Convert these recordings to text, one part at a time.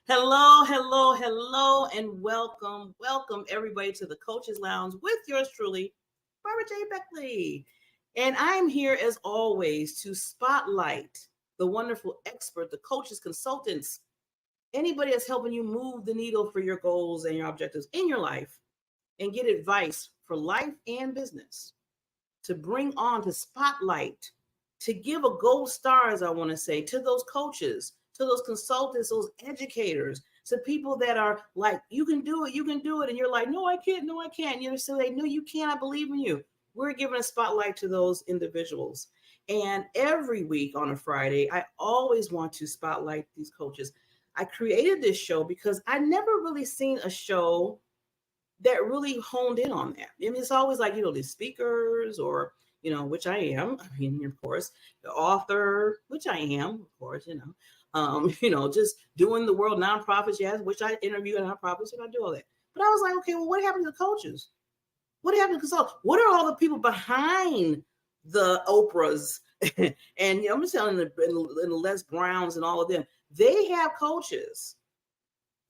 Hello, hello, hello, and welcome, everybody to the Coaches Lounge with yours truly, Barbara J. Beckley. And I'm here as always to spotlight the wonderful expert, the coaches, consultants, anybody that's helping you move the needle for your goals and your objectives in your life and get advice for life and business. To bring on, to spotlight, to give a gold star, as I want to say, to those coaches, to those consultants, those educators, to people that are like, you can do it, you can do it. And you're like, no, I can't, no, I can't. You know, so they know you can, I believe in you. We're giving a spotlight to those individuals. And every week on a Friday, I always want to spotlight these coaches. I created this show because I never really seen a show that really honed in on that. I mean, it's always like, the speakers or, which I am. I mean, of course, the author, which I am, of course, just doing the world nonprofits, yes, which I interview nonprofits and I do all that. But I was like, okay, well, what happened to the coaches? What happened to consultants? What are all the people behind the Oprahs? And I'm just telling you, and the Les Browns and all of them, they have coaches.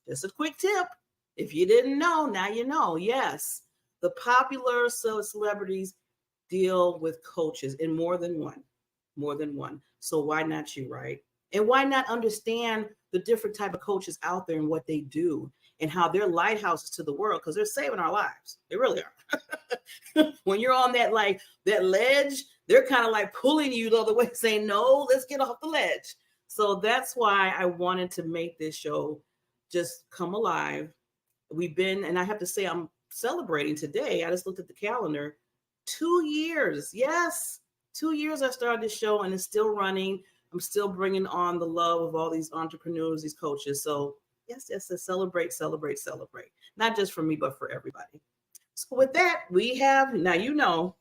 Just a quick tip. If you didn't know, now you know. Yes, the popular celebrities deal with coaches in more than one. So why not you, right? And why not understand the different type of coaches out there and what they do and how they're lighthouses to the world, because they're saving our lives. They really are. When you're on that ledge, they're kind of like pulling you the other way, saying, no, let's get off the ledge. So that's why I wanted to make this show just come alive. And I have to say, I'm celebrating today. I just looked at the calendar. 2 years. Yes. 2 years I started this show and it's still running. I'm still bringing on the love of all these entrepreneurs, these coaches. So yes, celebrate. Not just for me, but for everybody. So with that, we have, now,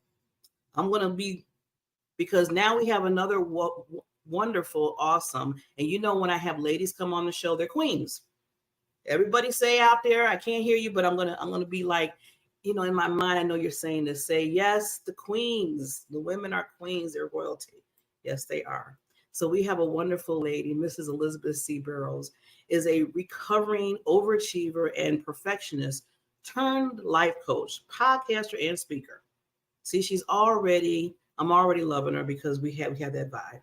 I'm going to be, because now we have another wonderful, awesome. And when I have ladies come on the show, they're queens. Everybody say out there, I can't hear you, but I'm gonna be like, in my mind, I know you're saying this. Say yes, the queens. The women are queens. They're royalty. Yes, they are. So we have a wonderful lady, Mrs. Elizabeth C. Burrows, is a recovering overachiever and perfectionist turned life coach, podcaster, and speaker. See, I'm already loving her because we have that vibe.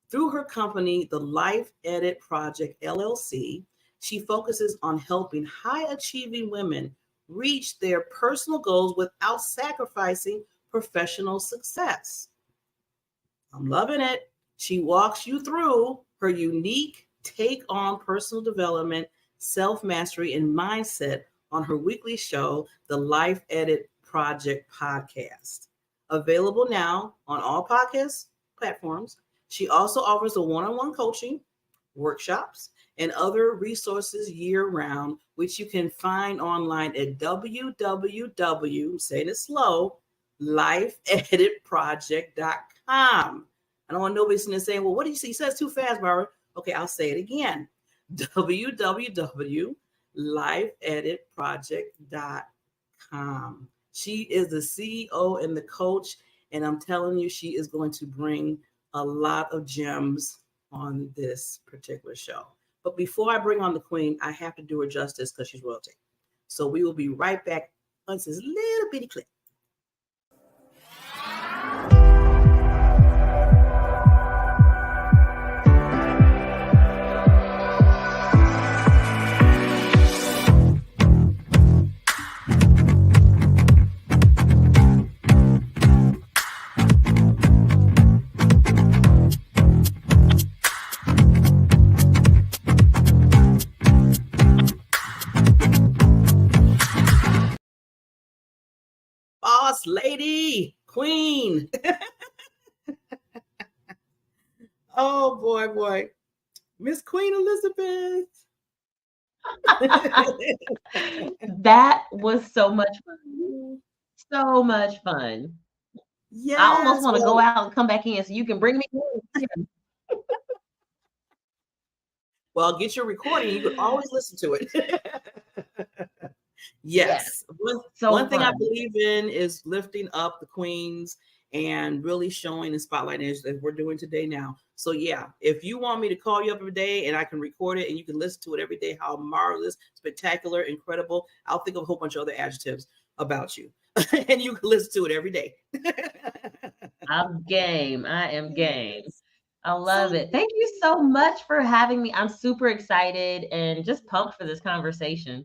Through her company, the Life Edit Project LLC, she focuses on helping high-achieving women reach their personal goals without sacrificing professional success. I'm loving it. She walks you through her unique take on personal development, self-mastery, and mindset on her weekly show, the Life Edit Project podcast. Available now on all podcast platforms. She also offers a one-on-one coaching, workshops, and other resources year-round, which you can find online at www, saying it slow, lifeeditproject.com. I don't want nobody sitting there saying, well, what do you see? You said it's too fast, Barbara. Okay, I'll say it again. www.lifeeditproject.com. She is the CEO and the coach, and I'm telling you, she is going to bring a lot of gems on this particular show. But before I bring on the queen, I have to do her justice because she's royalty. So we will be right back on this little bitty clip. Boss lady, queen. Oh, boy. Miss Queen Elizabeth. That was so much fun. So much fun. Yes, I almost want to go out and come back in so you can bring me in. Well, get your recording. You can always listen to it. Yes. One thing I believe in is lifting up the queens and really showing and spotlighting as we're doing today now. So yeah, if you want me to call you up every day and I can record it and you can listen to it every day, how marvelous, spectacular, incredible, I'll think of a whole bunch of other adjectives about you. And you can listen to it every day. I'm game. I am game. Yes. I So love it. Thank you so much for having me. I'm super excited and just pumped for this conversation.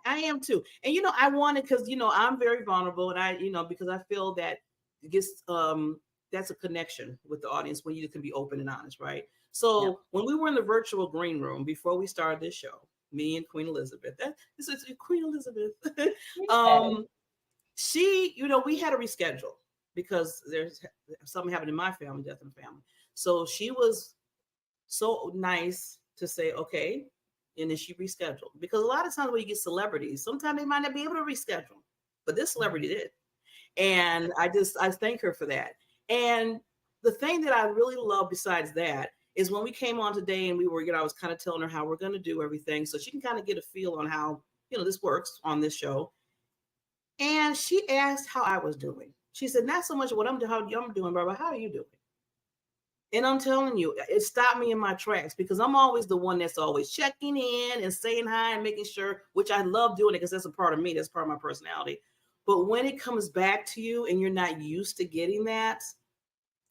I am too. And I wanted, because I'm very vulnerable, and because I feel that it gets that's a connection with the audience when you can be open and honest, right? Yep. So when we were in the virtual green room before we started this show, me and Queen Elizabeth, this is Queen Elizabeth. Yes. um, she, we had to reschedule because there's something happened in my family, death in the family. So she was so nice to say, okay. And then she rescheduled, because a lot of times when you get celebrities, sometimes they might not be able to reschedule, but this celebrity did. And I thank her for that. And the thing that I really love besides that is when we came on today and we were, I was kind of telling her how we're going to do everything so she can kind of get a feel on how, this works on this show. And she asked how I was doing. She said, not so much what I'm doing, how I'm doing, but how are you doing? And I'm telling you, it stopped me in my tracks, because I'm always the one that's always checking in and saying hi and making sure, which I love doing it because that's a part of me, that's part of my personality. But when it comes back to you and you're not used to getting that,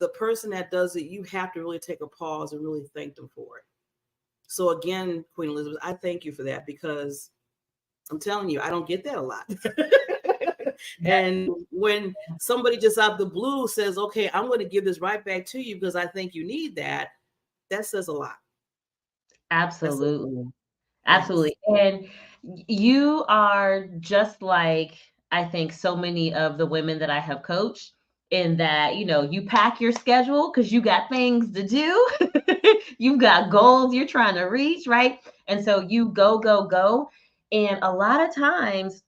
the person that does it, you have to really take a pause and really thank them for it. So again, Queen Elizabeth, I thank you for that, because I'm telling you, I don't get that a lot. And when somebody just out the blue says, okay, I'm going to give this right back to you because I think you need that, that says a lot. Absolutely. Yes. Absolutely. And you are just like, I think, so many of the women that I have coached, in that, you pack your schedule because you got things to do. You've got goals you're trying to reach, right? And so you go, go, go. And a lot of times,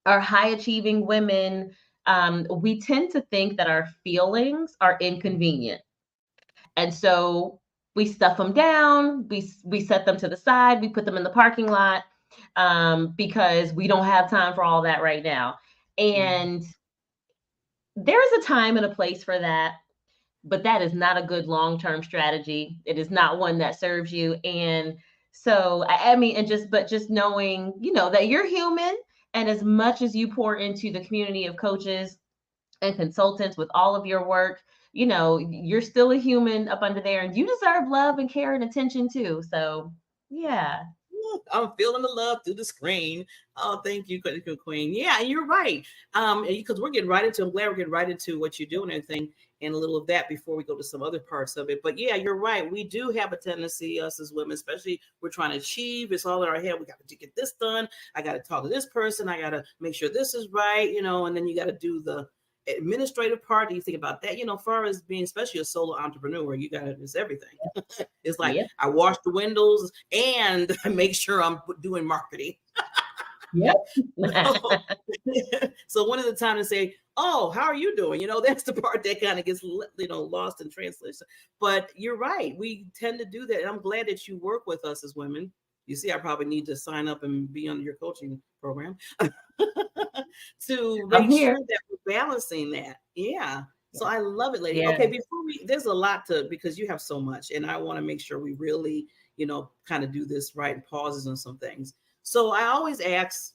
our high achieving women, we tend to think that our feelings are inconvenient. And so we stuff them down, we set them to the side, we put them in the parking lot, because we don't have time for all that right now. And there is a time and a place for that, but that is not a good long-term strategy. It is not one that serves you. And so, I mean, just knowing, that you're human, and as much as you pour into the community of coaches and consultants with all of your work, you're still a human up under there, and you deserve love and care and attention too. So, yeah. I'm feeling the love through the screen. Oh, thank you, Queen. Yeah, you're right. Because we're getting right into. I'm glad we're getting right into what you do and everything, and a little of that before we go to some other parts of it. But yeah, you're right. We do have a tendency, us as women, especially, we're trying to achieve. It's all in our head. We got to get this done. I got to talk to this person. I got to make sure this is right. And then you got to do the administrative part. You think about that. Far as being, especially a solo entrepreneur, you got to, it's everything. It's like, Yep. I wash the windows and I make sure I'm doing marketing. Yep. So one of the time to say, oh, how are you doing? That's the part that kind of gets, lost in translation. But you're right. We tend to do that. And I'm glad that you work with us as women. You see, I probably need to sign up and be under your coaching program to I'm make here. sure that we're balancing that. Yeah. So I love it, lady. Yeah. Okay, there's a lot because you have so much, and I want to make sure we really, kind of do this right and pauses on some things. So I always ask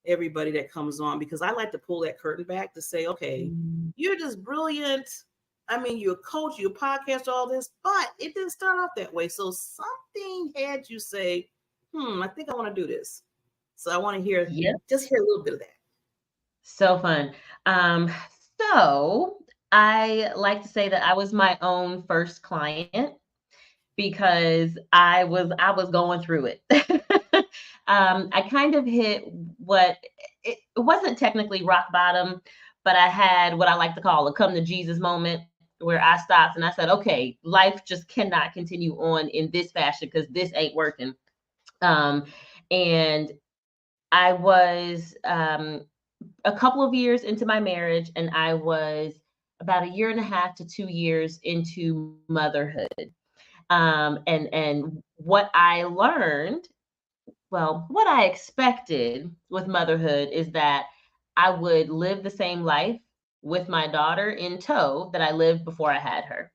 everybody that comes on, because I like to pull that curtain back to say, okay, you're just brilliant. I mean, you're a coach, you're a podcast, all this, but it didn't start off that way. So something had you say, I think I want to do this. So I want to just hear a little bit of that. So fun. So I like to say that I was my own first client, because I was going through it. I kind of hit what it wasn't technically rock bottom, but I had what I like to call a come to Jesus moment, where I stopped and I said, okay, life just cannot continue on in this fashion because this ain't working. And I was a couple of years into my marriage, and I was about a year and a half to 2 years into motherhood. And what I learned, well, what I expected with motherhood is that I would live the same life with my daughter in tow that I lived before I had her.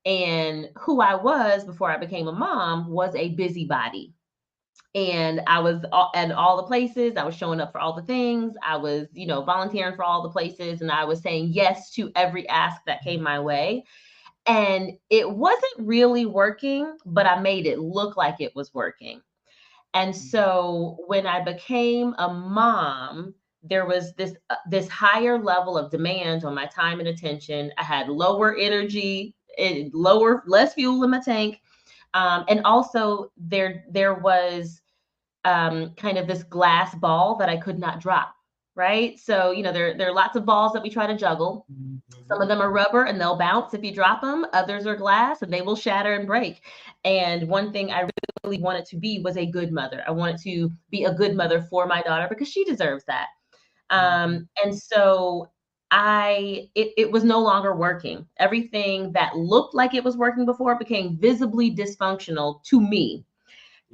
And who I was before I became a mom was a busybody. And I was at all the places. I was showing up for all the things. I was, volunteering for all the places. And I was saying yes to every ask that came my way. And it wasn't really working, but I made it look like it was working. And so when I became a mom, there was this higher level of demand on my time and attention. I had lower energy, less fuel in my tank, and also there was kind of this glass ball that I could not drop. Right. So, there are lots of balls that we try to juggle. Some of them are rubber and they'll bounce if you drop them. Others are glass and they will shatter and break. And one thing I really wanted to be was a good mother. I wanted to be a good mother for my daughter because she deserves that. And so it was no longer working. Everything that looked like it was working before became visibly dysfunctional to me.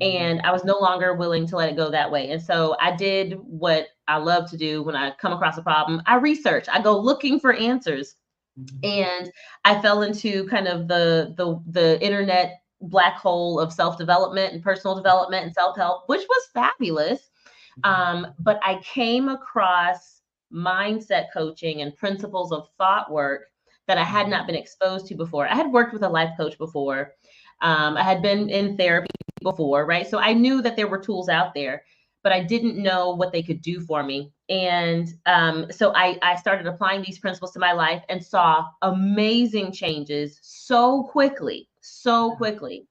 And I was no longer willing to let it go that way. And so I did what I love to do when I come across a problem. I research, I go looking for answers. And I fell into kind of the internet black hole of self-development and personal development and self-help, which was fabulous. But I came across mindset coaching and principles of thought work that I had not been exposed to before. I had worked with a life coach before. I had been in therapy before, right? So I knew that there were tools out there, but I didn't know what they could do for me. And so I started applying these principles to my life and saw amazing changes so quickly, so quickly.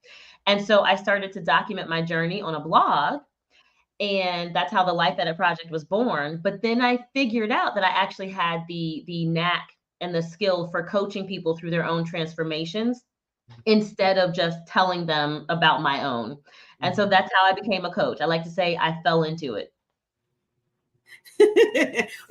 And so I started to document my journey on a blog. And that's how the Life Edit Project was born. But then I figured out that I actually had the knack and the skill for coaching people through their own transformations instead of just telling them about my own. And so that's how I became a coach. I like to say I fell into it.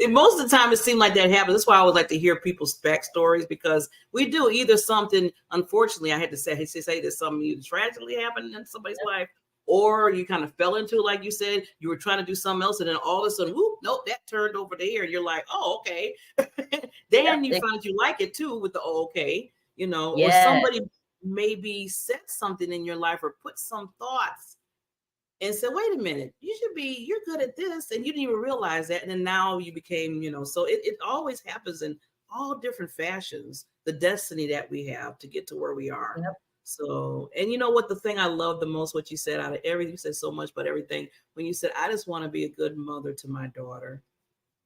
And most of the time it seemed like that happens. That's why I always like to hear people's backstories, because we do either something, unfortunately, I had to say that something tragically happened in somebody's life, or you kind of fell into, like you said, you were trying to do something else, and then all of a sudden, whoop, nope, that turned over there, and you're like, oh, okay. Then you find you like it too with the okay, or somebody maybe said something in your life or put some thoughts and said, wait a minute, you're good at this, and you didn't even realize that, and then now you became, so it always happens in all different fashions, the destiny that we have to get to where we are. Yep. So, and you know what, the thing I love the most, what you said out of everything, you said so much, but everything, when you said, I just want to be a good mother to my daughter.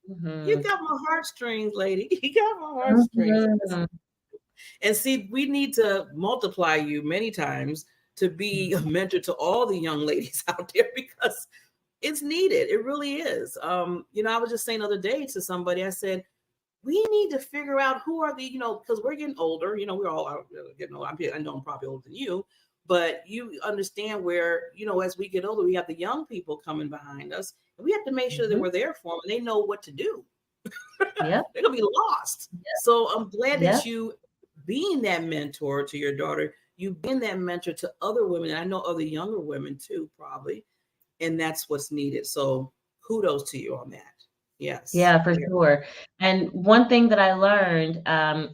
You got my heartstrings, lady. You got my heartstrings. And see, we need to multiply you many times to be a mentor to all the young ladies out there, because it's needed. It really is. I was just saying the other day to somebody, I said, we need to figure out who are the, because we're getting older, we're all getting older. I know I'm probably older than you, but you understand where, as we get older, we have the young people coming behind us, and we have to make sure that we're there for them and they know what to do. They're going to be lost. So I'm glad that you being that mentor to your daughter, you've been that mentor to other women, and I know other younger women too, probably, and that's what's needed. So kudos to you on that. Yes. Yeah, for sure. And one thing that I learned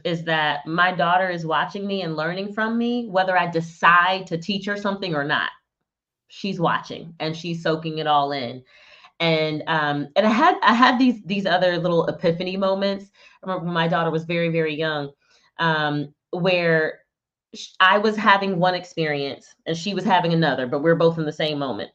is that my daughter is watching me and learning from me, whether I decide to teach her something or not. She's watching and she's soaking it all in. And I had these other little epiphany moments. I remember when my daughter was very, very young, where I was having one experience and she was having another, but we're both in the same moment.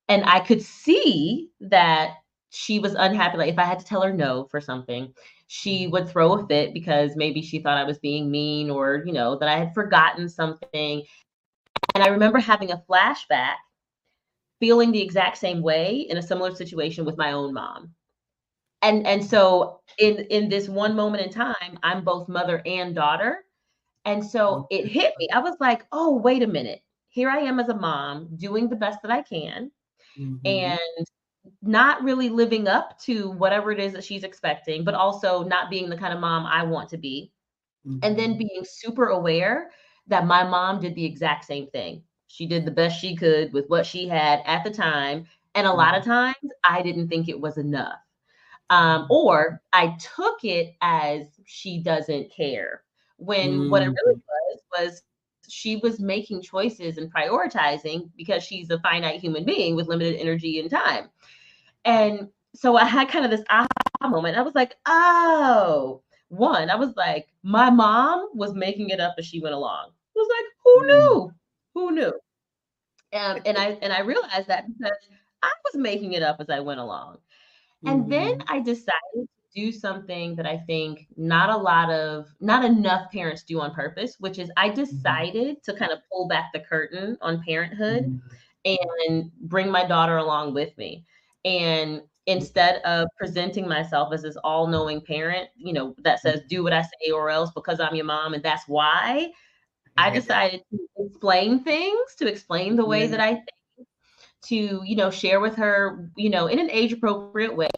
And I could see that she was unhappy. Like if I had to tell her no for something, she would throw a fit because maybe she thought I was being mean, or, that I had forgotten something. And I remember having a flashback, feeling the exact same way in a similar situation with my own mom. And so in this one moment in time, I'm both mother and daughter. And so it hit me. I was like, oh, wait a minute. Here I am as a mom doing the best that I can, and not really living up to whatever it is that she's expecting, but also not being the kind of mom I want to be. And then being super aware that my mom did the exact same thing. She did the best she could with what she had at the time. And a lot of times I didn't think it was enough. Or I took it as she doesn't care, when what it really was she was making choices and prioritizing because she's a finite human being with limited energy and time. And so I had kind of this aha moment. I was like, oh, one, I was like, my mom was making it up as she went along. I was like, who knew? Who knew? And I realized that because I was making it up as I went along. And then I decided to do something that I think not enough parents do on purpose, which is I decided to kind of pull back the curtain on parenthood and bring my daughter along with me. And instead of presenting myself as this all-knowing parent, that says do what I say or else because I'm your mom and that's why, I decided to explain things, to explain the way that I think, to, share with her, in an age appropriate way,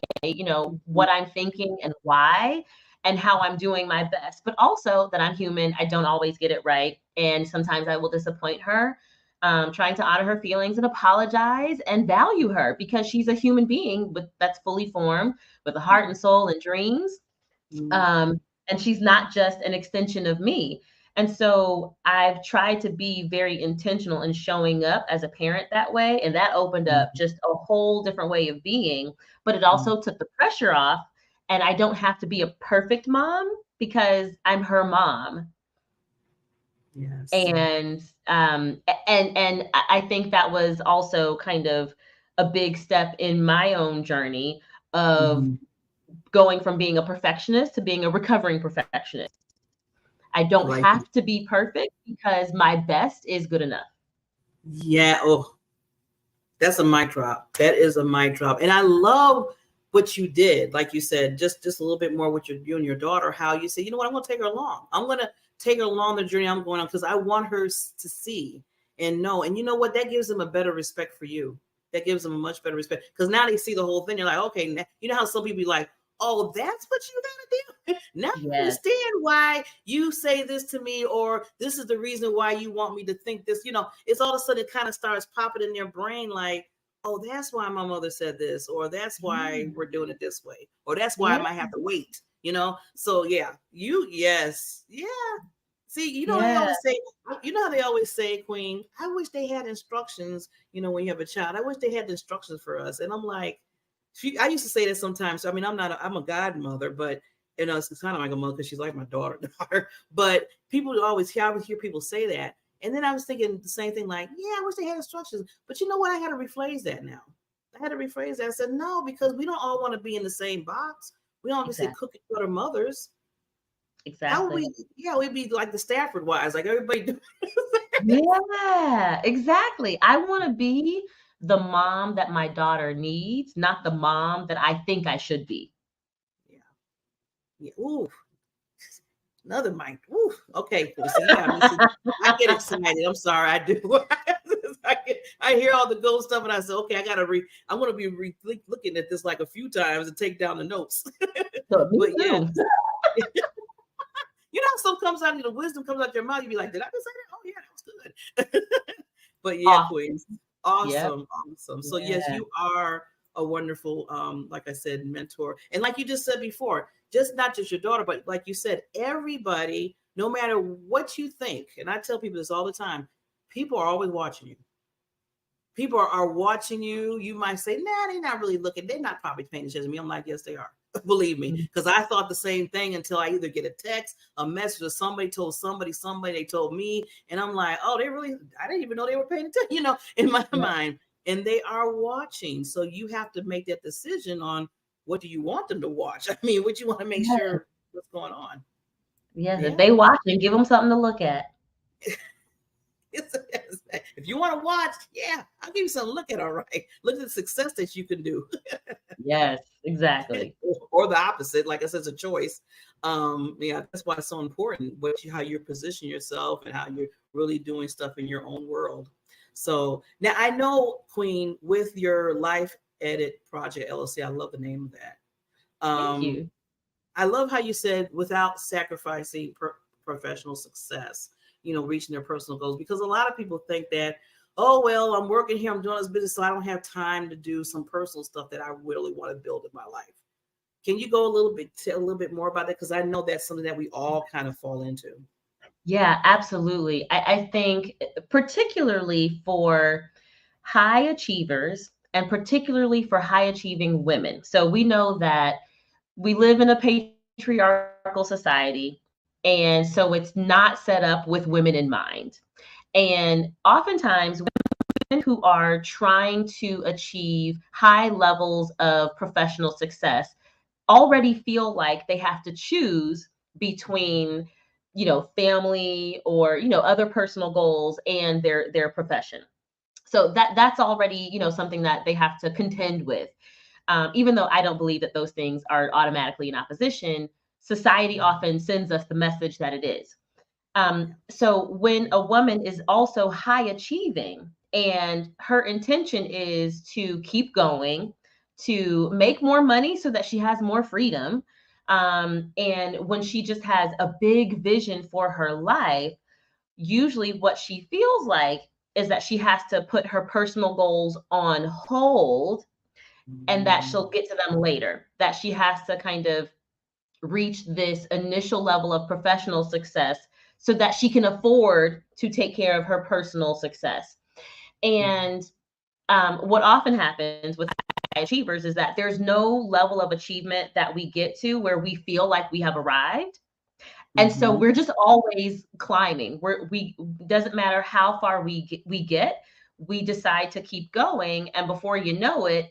what I'm thinking and why and how I'm doing my best, but also that I'm human. I don't always get it right. And sometimes I will disappoint her, trying to honor her feelings and apologize and value her because she's a human being that's fully formed with a heart and soul and dreams. And she's not just an extension of me. And so I've tried to be very intentional in showing up as a parent that way. And that opened up just a whole different way of being, but it also took the pressure off. And I don't have to be a perfect mom because I'm her mom. Yes. And I think that was also kind of a big step in my own journey of going from being a perfectionist to being a recovering perfectionist. I don't have to be perfect because my best is good enough. Yeah. Oh, that's a mic drop. That is a mic drop. And I love what you did. Like you said, just a little bit more with you and your daughter, how you say, you know what, I'm going to take her along. I'm going to take her along the journey I'm going on because I want her to see and know. And you know what? That gives them a better respect for you. That gives them a much better respect because now they see the whole thing. You're like, okay, now, you know how some people be like, oh, that's what you gotta do. Now I understand why you say this to me, or this is the reason why you want me to think this. It's all of a sudden it kind of starts popping in their brain like, oh, that's why my mother said this, or that's why we're doing it this way, or that's why I might have to wait. So yeah, See, they always say, how they always say, Queen, I wish they had instructions, when you have a child. I wish they had the instructions for us. And I'm like, I used to say that sometimes. I mean, I'm a godmother, but it's kind of like a mother because she's like my daughter. But people I always hear people say that. And then I was thinking the same thing, like, yeah, I wish they had instructions. But you know what? I had to rephrase that now. I said, no, because we don't all want to be in the same box. We don't want to say cookie cutter mothers. Exactly. We'd be like the Stafford wives, like everybody. Yeah, exactly. I want to be the mom that my daughter needs, not the mom that I think I should be. Yeah. Ooh. Another mic. Ooh. Okay. See, I get excited. I'm sorry. I do. I hear all the gold stuff and I say, okay, I'm going to be looking at this like a few times and take down the notes. But yeah. Some comes out, the wisdom comes out your mouth. You be like, did I just say that? Oh yeah, that was good. But yeah, awesome. Queen. Awesome. So yes, you are a wonderful, like I said, mentor. And like you just said before, not just your daughter, but like you said, everybody, no matter what you think, and I tell people this all the time, people are always watching you. People are watching you. You might say, nah, they're not really looking. They're not probably paying attention to me. I'm like, yes, they are. Believe me, because I thought the same thing until I either get a text, a message, or somebody told somebody, they told me. And I'm like, oh, I didn't even know they were paying attention, in my mind. And they are watching. So you have to make that decision on what do you want them to watch? I mean, what you want to make sure what's going on. Yeah, if they watch, then give them something to look at. If you want to watch, I'll give you something to look at. All right. Look at the success that you can do. Yes, exactly. Or the opposite. Like I said, it's a choice. That's why it's so important how you position yourself and how you're really doing stuff in your own world. So now I know, Queen, with your Life Edit Project LLC, I love the name of that. Thank you. I love how you said without sacrificing professional success, reaching their personal goals, because a lot of people think that, oh, well, I'm working here, I'm doing this business, so I don't have time to do some personal stuff that I really want to build in my life. Can you go a little bit more about that? Because I know that's something that we all kind of fall into. Yeah, absolutely. I think particularly for high achievers and particularly for high achieving women. So we know that we live in a patriarchal society, and so it's not set up with women in mind. And oftentimes, women who are trying to achieve high levels of professional success already feel like they have to choose between, family or, other personal goals and their profession. So that's already, something that they have to contend with. Even though I don't believe that those things are automatically in opposition, society often sends us the message that it is. So when a woman is also high achieving and her intention is to keep going, to make more money so that she has more freedom, and when she just has a big vision for her life, usually what she feels like is that she has to put her personal goals on hold and that she'll get to them later, that she has to kind of reach this initial level of professional success so that she can afford to take care of her personal success. And what often happens with high achievers is that there's no level of achievement that we get to where we feel like we have arrived. And so Mm-hmm. we're just always climbing. We doesn't matter how far we get, we decide to keep going. And before you know it,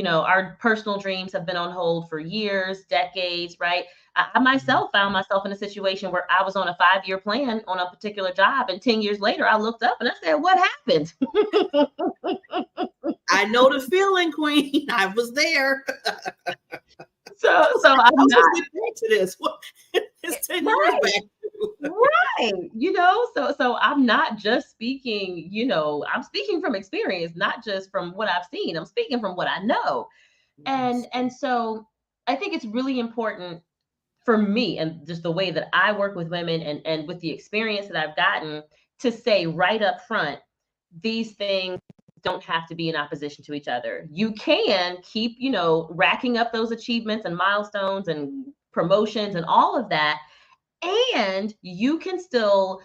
our personal dreams have been on hold for years, decades, right? I myself found myself in a situation where I was on a 5-year plan on a particular job, and 10 years later, I looked up and I said, "What happened?" I know the feeling, Queen. I was there. So, I was so like, I'm I was not just getting back to this. What? It's 10 years right. back. Right. So I'm not just speaking, I'm speaking from experience, not just from what I've seen. I'm speaking from what I know. And Yes. and so I think it's really important for me and just the way that I work with women and with the experience that I've gotten to say right up front, these things don't have to be in opposition to each other. You can keep, racking up those achievements and milestones and promotions and all of that, and you can still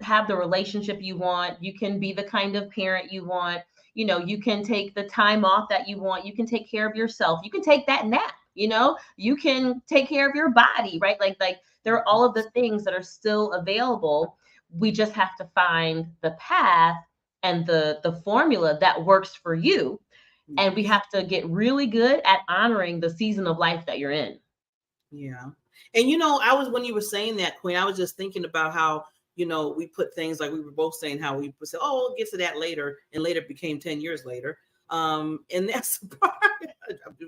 have the relationship you want. You can be the kind of parent you want. You can take the time off that you want. You can take care of yourself. You can take that nap. You can take care of your body, right? Like there are all of the things that are still available. We just have to find the path and the formula that works for you, and we Yes. have to get really good at honoring the season of life that you're in. Yeah. And I was when you were saying that, Queen, I was just thinking about how, we put things like we were both saying how we said, oh, we'll get to that later, and later became 10 years later. And that's the part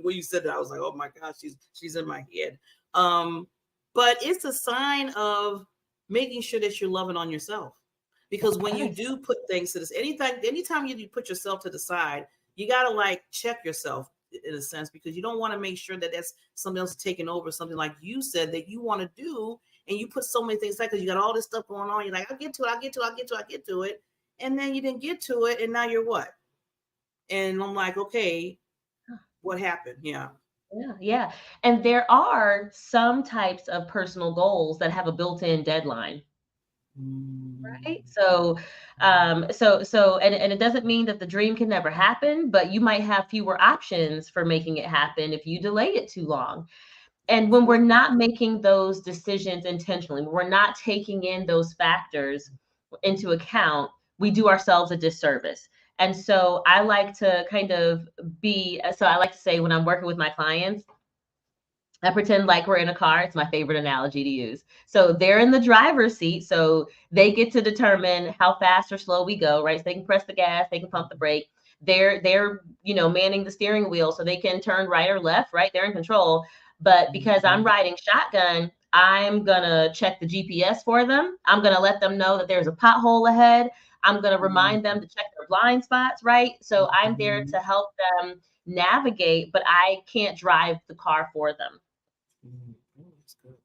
when you said that, I was like, oh my gosh, she's in my head. But it's a sign of making sure that you're loving on yourself. Because when you Yes. do put things to this, anytime you put yourself to the side, you gotta like check yourself in a sense, because you don't want to make sure that that's something else taking over something like you said that you want to do, and you put so many things like because you got all this stuff going on. You're like, I'll get to it, I'll get to it, and then you didn't get to it, and now you're what? And I'm like, okay, what happened? Yeah. Yeah. And there are some types of personal goals that have a built-in deadline, Mm. right? And it doesn't mean that the dream can never happen, but you might have fewer options for making it happen if you delay it too long. And when we're not making those decisions intentionally, when we're not taking in those factors into account, we do ourselves a disservice. And so I like to I like to say when I'm working with my clients, I pretend like we're in a car. It's my favorite analogy to use. So they're in the driver's seat. So they get to determine how fast or slow we go, right? So they can press the gas, they can pump the brake. They're manning the steering wheel so they can turn right or left, right? They're in control. But because I'm riding shotgun, I'm gonna check the GPS for them. I'm gonna let them know that there's a pothole ahead. I'm gonna remind them to check their blind spots, right? So I'm there to help them navigate, but I can't drive the car for them. That's good.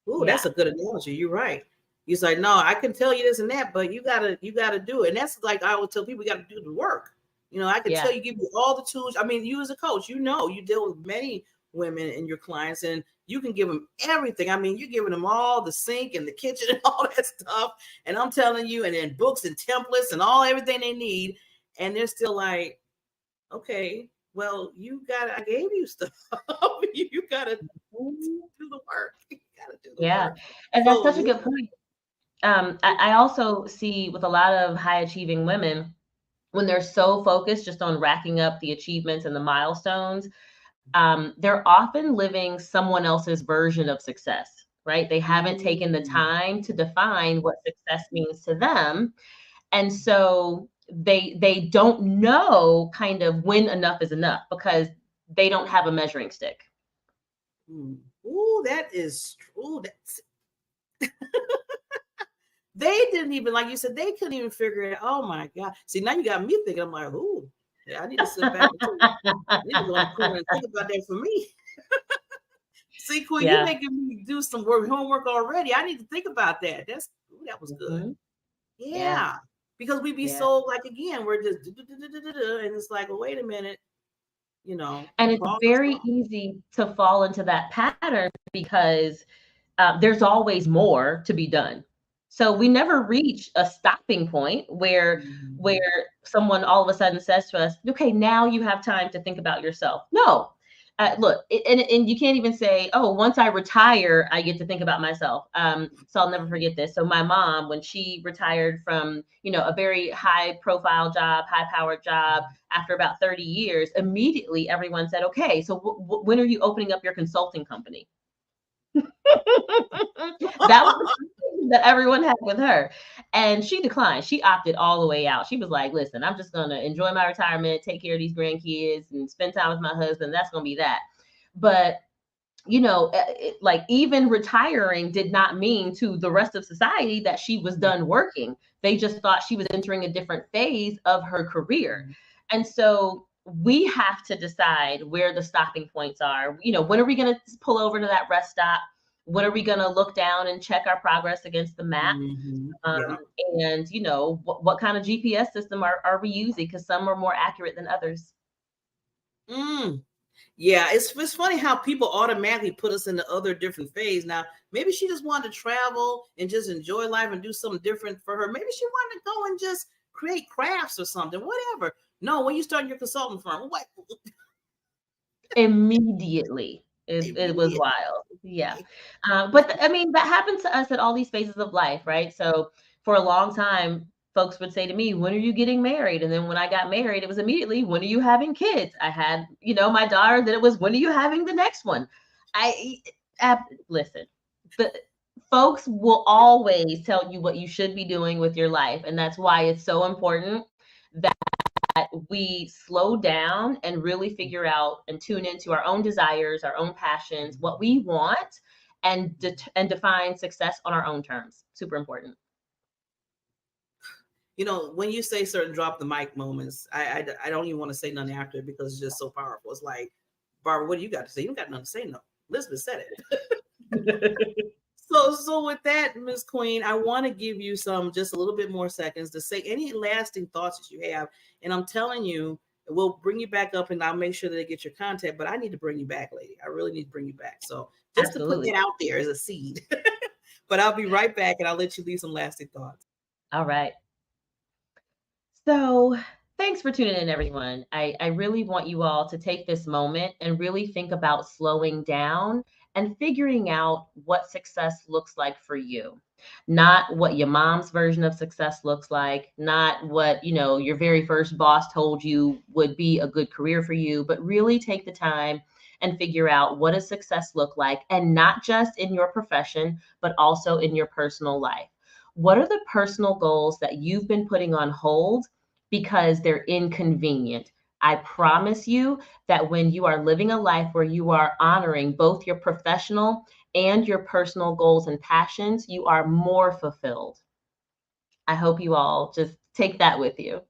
Ooh, Yeah. that's a good analogy. You're right. You say, no, I can tell you this and that, but you gotta do it. And that's like I would tell people, you gotta do the work. I can Yeah. tell you, give you all the tools. I mean, you as a coach, you deal with many women and your clients, and you can give them everything. I mean, you're giving them all the sink and the kitchen and all that stuff. And I'm telling you, and then books and templates and everything they need. And they're still like, okay, well, I gave you stuff. You got to do the work. You got to do the Yeah. work. And that's So, such a good point. I also see with a lot of high achieving women, when they're so focused just on racking up the achievements and the milestones, they're often living someone else's version of success, right? They haven't taken the time to define what success means to them. And so they don't know kind of when enough is enough because they don't have a measuring stick. Ooh, that is true. They didn't even, like you said, they couldn't even figure it out. Oh my God. See, now you got me thinking, I'm like, ooh, yeah, I need to sit back I need to go in the corner and think about that for me. See, Queen, you're making me do some homework already. I need to think about that. That was good. Mm-hmm. Yeah. Because we be so like, again, we're just and it's like, well, wait a minute, And it's very easy to fall into that pattern because there's always more to be done. So we never reach a stopping point where someone all of a sudden says to us, okay, now you have time to think about yourself. No. Look, and you can't even say, oh, once I retire, I get to think about myself. So I'll never forget this. So my mom, when she retired from, a very high profile job, high powered job, after about 30 years, immediately everyone said, okay, so when are you opening up your consulting company? That was the conversation that everyone had with her. And she declined. She opted all the way out. She was like, listen, I'm just going to enjoy my retirement, take care of these grandkids, and spend time with my husband. That's going to be that. But like even retiring did not mean to the rest of society that she was done working. They just thought she was entering a different phase of her career. And so we have to decide where the stopping points are. When are we going to pull over to that rest stop? When are we going to look down and check our progress against the map? And, what kind of GPS system are we using? Because some are more accurate than others. Yeah, it's funny how people automatically put us into other different phase. Now, maybe she just wanted to travel and just enjoy life and do something different for her. Maybe she wanted to go and just create crafts or something, whatever. No, when you start your consulting firm, what? Immediately. It was wild. Yeah. But I mean, that happens to us at all these phases of life, right? So for a long time, folks would say to me, when are you getting married? And then when I got married, it was immediately, when are you having kids? I had, my daughter, then it was, when are you having the next one? Listen, but folks will always tell you what you should be doing with your life. And that's why it's so important that we slow down and really figure out and tune into our own desires, our own passions, what we want, and define success on our own terms. Super important. When you say certain drop the mic moments, I don't even want to say nothing after it because it's just so powerful. It's like, Barbara, what do you got to say? You don't got nothing to say. No, Elizabeth said it. So with that, Ms. Queen, I want to give you just a little bit more seconds to say any lasting thoughts that you have. And I'm telling you, we'll bring you back up and I'll make sure that they get your contact, but I need to bring you back, lady. I really need to bring you back. So just Absolutely. to put that out there as a seed. But I'll be right back and I'll let you leave some lasting thoughts. All right. So thanks for tuning in, everyone. I really want you all to take this moment and really think about slowing down and figuring out what success looks like for you. Not what your mom's version of success looks like, not what, your very first boss told you would be a good career for you, but really take the time and figure out what does success look like, and not just in your profession, but also in your personal life. What are the personal goals that you've been putting on hold because they're inconvenient? I promise you that when you are living a life where you are honoring both your professional and your personal goals and passions, you are more fulfilled. I hope you all just take that with you.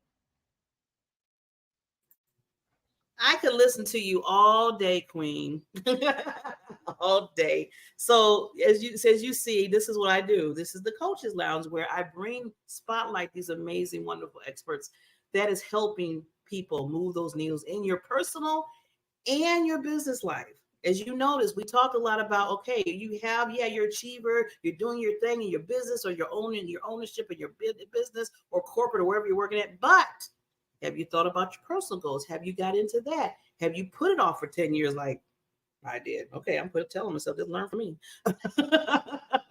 I could listen to you all day, Queen. All day. So as you see, this is what I do. This is the Coaches Lounge, where I spotlight these amazing, wonderful experts that is helping people move those needles in your personal and your business life. as you notice, we talked a lot about, okay, you have, you're an achiever, you're doing your thing in your business, or you're owning your ownership of your business or corporate or wherever you're working at. But have you thought about your personal goals? Have you got into that? Have you put it off for 10 years like I did? Okay, I'm going to tell myself, just learn from me.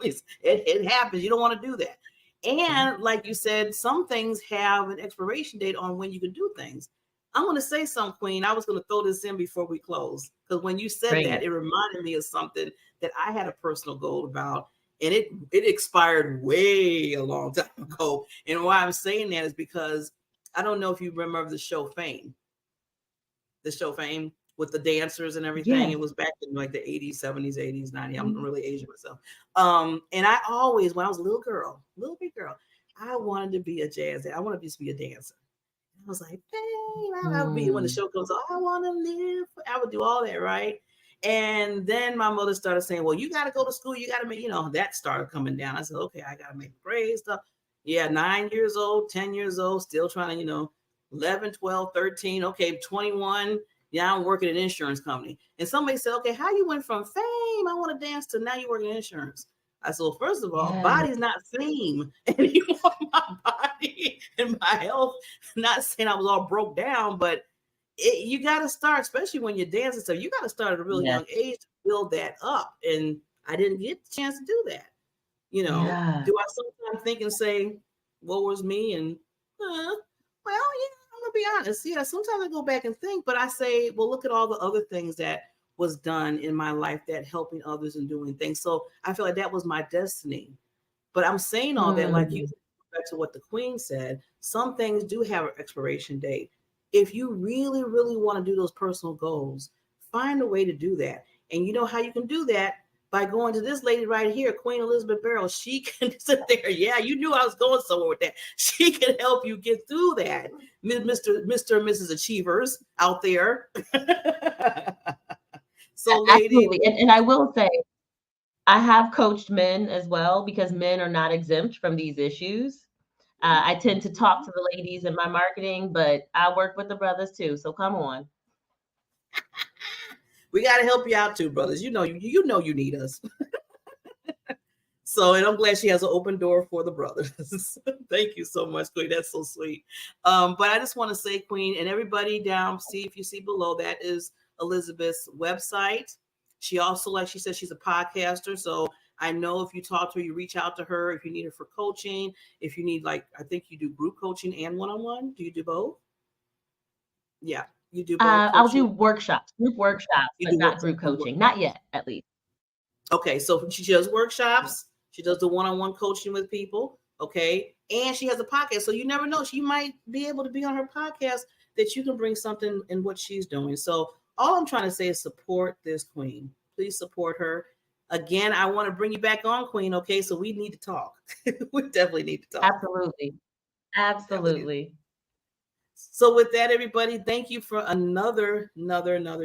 It happens. You don't want to do that. And like you said, some things have an expiration date on when you can do things. I'm going to say something, Queen. I was going to throw this in before we close, because when you said that, it reminded me of something that I had a personal goal about, and it expired way a long time ago. And why I'm saying that is because I don't know if you remember the show Fame. The show Fame with the dancers and everything. It was back in like the 80s, 70s, 80s, 90s. I'm really aging myself. And I always, when I was a little big girl, I wanted to be a jazz dancer. I wanted to be a dancer. I was like, hey, I would be, when the show comes on, I want to live. I would do all that, right? And then my mother started saying, well, you got to go to school. You got to make, that started coming down. I said, okay, I got to make grade stuff. Yeah, 9 years old, 10 years old, still trying to, 11, 12, 13, okay, 21. Yeah, I'm working at an insurance company. And somebody said, okay, how you went from fame, I want to dance, to now you work in insurance? I said, well, first of all, body's not fame anymore. My body and my health, not saying I was all broke down, but you got to start, especially when you're dancing. So you got to start at a really young age to build that up. And I didn't get the chance to do that. Do I sometimes think and say, what was me? And, well, I'm going to be honest. Yeah, sometimes I go back and think, but I say, well, look at all the other things that was done in my life that helping others and doing things. So I feel like that was my destiny. But I'm saying all that, like you, back to what the Queen said, some things do have an expiration date. If you really, really want to do those personal goals, find a way to do that. And you know how you can do that? By going to this lady right here, Queen Elizabeth Burrows. She can sit there. Yeah, you knew I was going somewhere with that. She can help you get through that, Mr. and Mrs. Achievers out there. So, ladies. Absolutely. And I will say, I have coached men as well, because men are not exempt from these issues. I tend to talk to the ladies in my marketing, but I work with the brothers too. So come on. We got to help you out too, brothers. You know you need us. So, and I'm glad she has an open door for the brothers. Thank you so much, Queen. That's so sweet. But I just want to say, Queen, and everybody down, if you see below, that is Elizabeth's website. She also, like she said, she's a podcaster. So I know if you talk to her, you reach out to her. If you need her for coaching, if you need, like, I think you do group coaching and one-on-one. Do you do both? Yeah, you do both. I'll do workshops, group workshops, but not group coaching. Not yet, at least. Okay, so she does workshops. She does the one-on-one coaching with people. Okay, and she has a podcast. So you never know. She might be able to be on her podcast that you can bring something in what she's doing. So all I'm trying to say is support this Queen. Please support her. Again, I want to bring you back on, Queen. Okay, so we need to talk. We definitely need to talk. Absolutely. So with that, everybody, thank you for another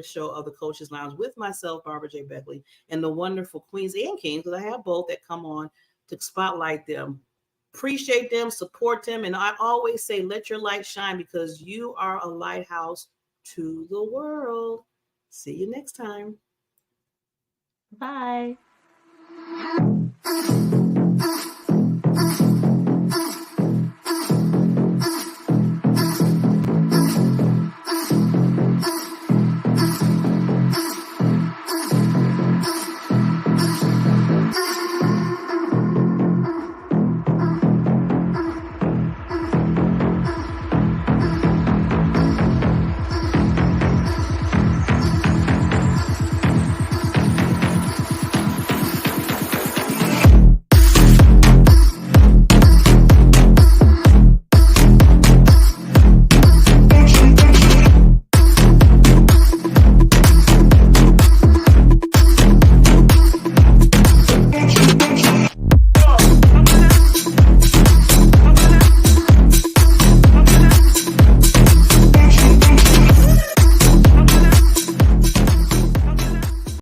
show of the Coaches Lounge with myself, Barbara J. Beckley, and the wonderful Queens and Kings, because I have both that come on to spotlight them. Appreciate them, support them, and I always say, let your light shine, because you are a lighthouse to the world. See you next time. Bye.